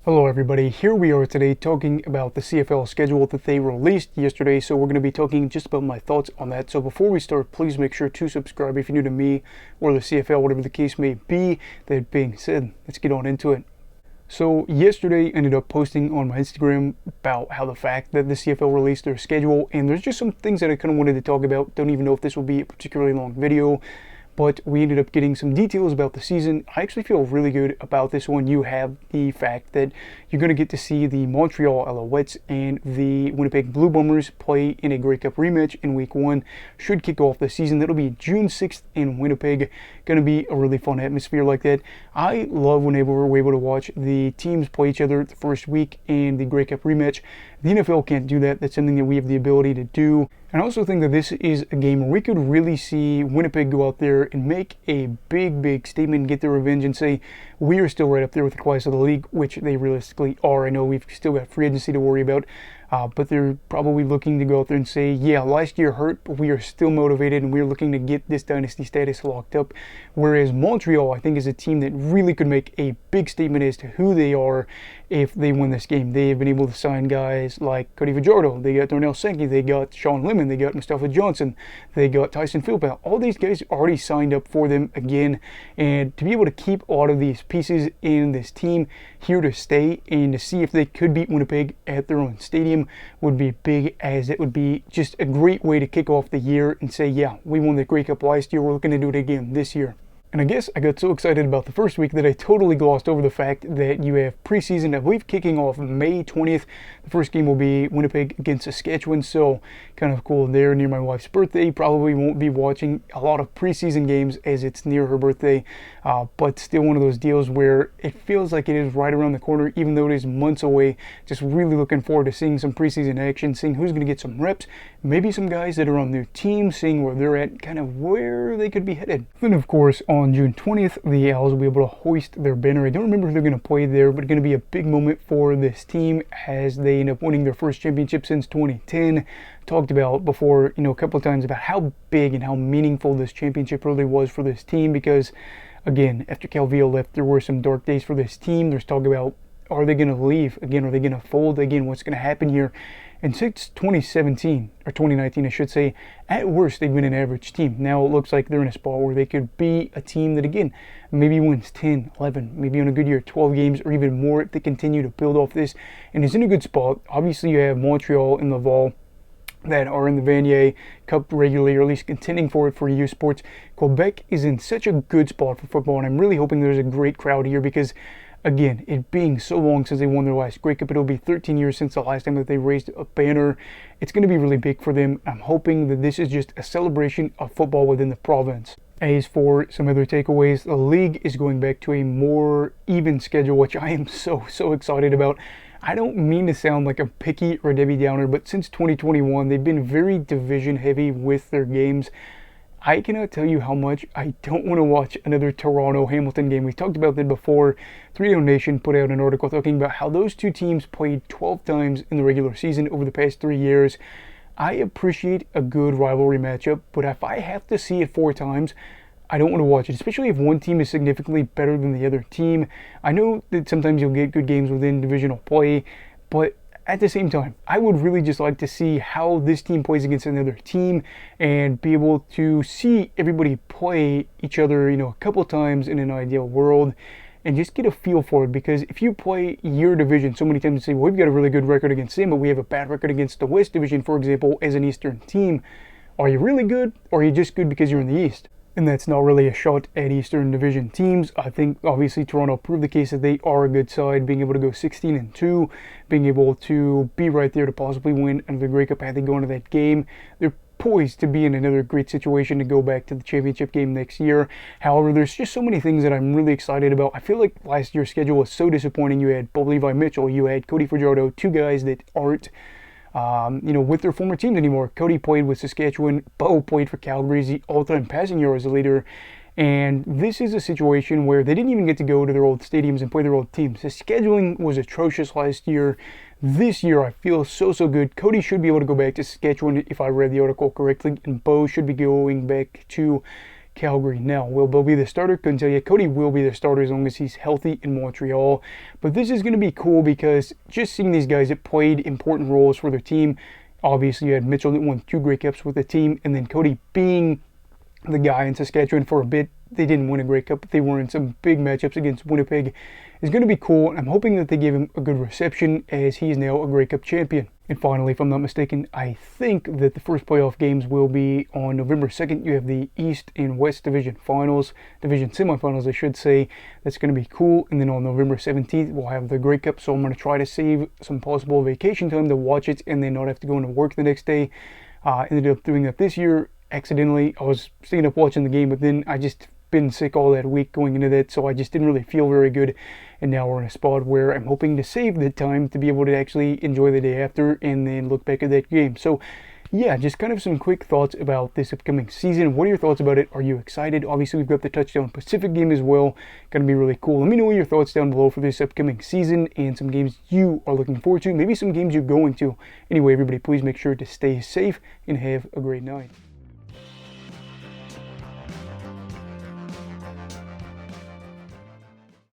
Hello everybody, here we are today talking about the CFL schedule that they released yesterday, so we're going to be talking just about my thoughts on that. So before we start, please make sure to subscribe if you're new to me or the CFL, whatever the case may be. That being said, let's get on into it. So yesterday I ended up posting on my Instagram about how the fact that the CFL released their schedule, and there's just some things that I kind of wanted to talk about. Don't even know if this will be a particularly long video, but we ended up getting some details about the season. I actually feel really good about this one. You have the fact that you're going to get to see the Montreal Alouettes and the Winnipeg Blue Bombers play in a Grey Cup rematch in week 1. Should kick off the season. That'll be June 6th in Winnipeg. Going to be a really fun atmosphere like that. I love whenever we're able to watch the teams play each other the first week in the Grey Cup rematch. The NFL can't do that. That's something that we have the ability to do. And I also think that this is a game where we could really see Winnipeg go out there and make a big statement, get their revenge, and say, we are still right up there with the class of the league, which they realistically are. I know we've still got free agency to worry about, but they're probably looking to go out there and say, yeah, last year hurt, but we are still motivated and we're looking to get this dynasty status locked up. Whereas Montreal, I think, is a team that really could make a big statement as to who they are if they win this game. They have been able to sign guys like Cody Fajardo, they got Darnell Sankey, they got Sean Lemon, they got Mustafa Johnson, they got Tyson Philpott. All these guys already signed up for them again, and to be able to keep a lot of these pieces in this team here to stay and to see if they could beat Winnipeg at their own stadium would be big, as it would be just a great way to kick off the year and say, yeah, we won the Grey Cup last year, we're looking to do it again this year. And I guess I got so excited about the first week that I totally glossed over the fact that you have preseason, I believe, kicking off May 20th. The first game will be Winnipeg against Saskatchewan, so kind of cool there near my wife's birthday. Probably won't be watching a lot of preseason games as it's near her birthday, but still one of those deals where it feels like it is right around the corner, even though it is months away. Just really looking forward to seeing some preseason action, seeing who's going to get some reps, maybe some guys that are on their team, seeing where they're at, kind of where they could be headed. Then, of course, on June 20th, the Owls will be able to hoist their banner. I don't remember if they're going to play there, but it's going to be a big moment for this team as they end up winning their first championship since 2010. Talked about before, a couple of times about how big and how meaningful this championship really was for this team, because, again, after Calvillo left, there were some dark days for this team. There's talk about, are they going to leave? Again, are they going to fold? Again, what's going to happen here? And since 2017, or 2019, I should say, at worst, they've been an average team. Now it looks like they're in a spot where they could be a team that, again, maybe wins 10, 11, maybe on a good year, 12 games or even more if they continue to build off this, and is in a good spot. Obviously, you have Montreal and Laval that are in the Vanier Cup regularly, or at least contending for it for U Sports. Quebec is in such a good spot for football, and I'm really hoping there's a great crowd here because, again, it being so long since they won their last Grey Cup, it'll be 13 years since the last time that they raised a banner. It's going to be really big for them. I'm hoping that this is just a celebration of football within the province. As for some other takeaways, the league is going back to a more even schedule, which I am so excited about. I don't mean to sound like a picky or a Debbie Downer, but since 2021, they've been very division heavy with their games. I cannot tell you how much I don't want to watch another Toronto-Hamilton game. We've talked about that before. 3 Down Nation put out an article talking about how those two teams played 12 times in the regular season over the past 3 years. I appreciate a good rivalry matchup, but if I have to see it 4 times, I don't want to watch it, especially if one team is significantly better than the other team. I know that sometimes you'll get good games within divisional play, but at the same time, I would really just like to see how this team plays against another team and be able to see everybody play each other, a couple times in an ideal world, and just get a feel for it. Because if you play your division so many times and say, well, we've got a really good record against them, but we have a bad record against the West Division, for example, as an Eastern team, are you really good, or are you just good because you're in the East? And that's not really a shot at Eastern Division teams. I think obviously Toronto proved the case that they are a good side, being able to go 16-2, being able to be right there to possibly win another Grey Cup had they go into that game. They're poised to be in another great situation to go back to the championship game next year. However, there's just so many things that I'm really excited about. I feel like last year's schedule was so disappointing. You had Bo Levi Mitchell, you had Cody Fajardo, 2 guys that aren't with their former teams anymore. Cody played with Saskatchewan. Bo played for Calgary as the all-time passing yards leader. And this is a situation where they didn't even get to go to their old stadiums and play their old teams. The scheduling was atrocious last year. This year, I feel so good. Cody should be able to go back to Saskatchewan if I read the article correctly, and Bo should be going back to Calgary. Now, will Bill be the starter? Couldn't tell you. Cody will be the starter as long as he's healthy in Montreal. But this is going to be cool because just seeing these guys that played important roles for their team. Obviously, you had Mitchell that won 2 Grey Cups with the team, and then Cody being the guy in Saskatchewan for a bit. They didn't win a Grey Cup, but they were in some big matchups against Winnipeg. It's going to be cool, and I'm hoping that they give him a good reception as he is now a Grey Cup champion. And finally, if I'm not mistaken, I think that the first playoff games will be on November 2nd. You have the East and West Division semifinals, I should say. That's going to be cool. And then on November 17th, we'll have the Grey Cup. So I'm going to try to save some possible vacation time to watch it and then not have to go into work the next day. Ended up doing that this year accidentally. I was staying up watching the game, but then I just been sick all that week going into that, so I just didn't really feel very good. And now we're in a spot where I'm hoping to save the time to be able to actually enjoy the day after and then look back at that game. So yeah, just kind of some quick thoughts about this upcoming season. What are your thoughts about it? Are you excited? Obviously, we've got the Touchdown Pacific game as well. Going to be really cool. Let me know your thoughts down below for this upcoming season and some games you are looking forward to. Maybe some games you're going to. Anyway, everybody, please make sure to stay safe and have a great night.